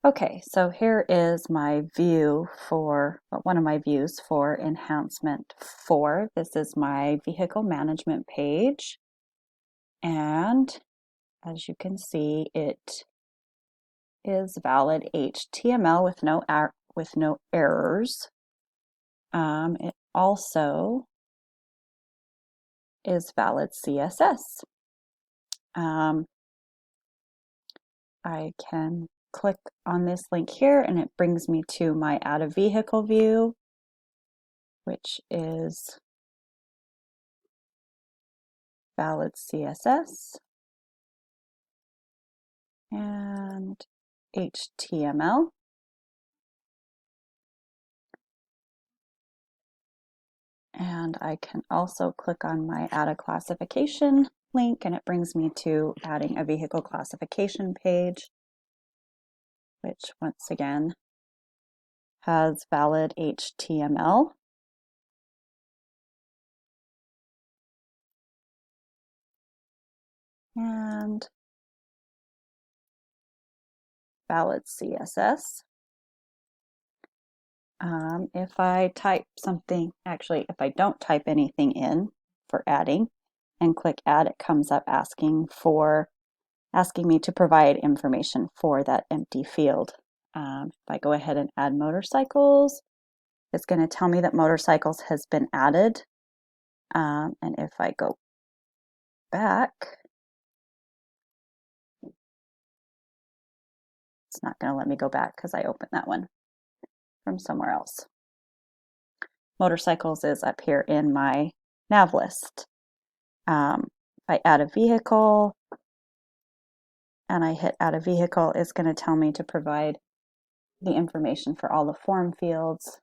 Okay, so here is my view for, one of my views for Enhancement 4. This is my vehicle management page. And as you can see, it is valid HTML with no errors. It also is valid CSS. I can click on this link here and it brings me to my Add a Vehicle view, which is valid CSS and HTML. And I can also click on my Add a Classification link and it brings me to adding a vehicle classification page, which once again has valid HTML. And valid CSS. If I type something, actually, if I don't type anything in for adding and click add, it comes up asking me to provide information for that empty field. If I go ahead and add motorcycles, it's going to tell me that motorcycles has been added. And if I go back, it's not going to let me go back because I opened that one from somewhere else. Motorcycles is up here in my nav list. If I add a vehicle and I hit add a vehicle, it's going to tell me to provide the information for all the form fields.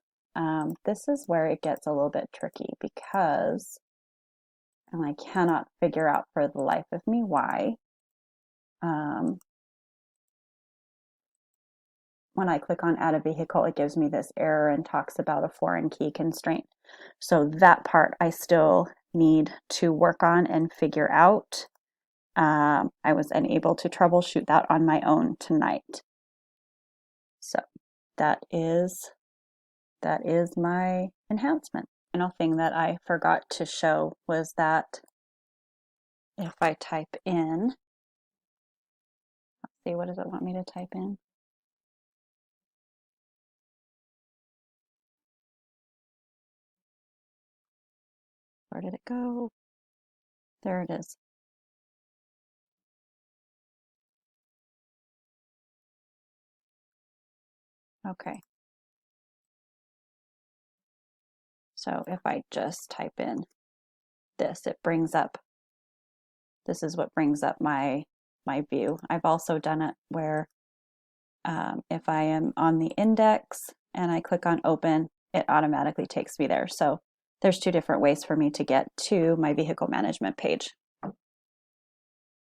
This is where it gets a little bit tricky because, and I cannot figure out for the life of me why, when I click on add a vehicle, it gives me this error and talks about a foreign key constraint. So that part I still need to work on and figure out. I was unable to troubleshoot that on my own tonight. So that is my enhancement. Final thing that I forgot to show was that if I type in, let's see, what does it want me to type in? Where did it go? There it is. Okay. So if I just type in this, it brings up, this is what brings up my view. I've also done it where if I am on the index and I click on open, it automatically takes me there. So there's two different ways for me to get to my vehicle management page.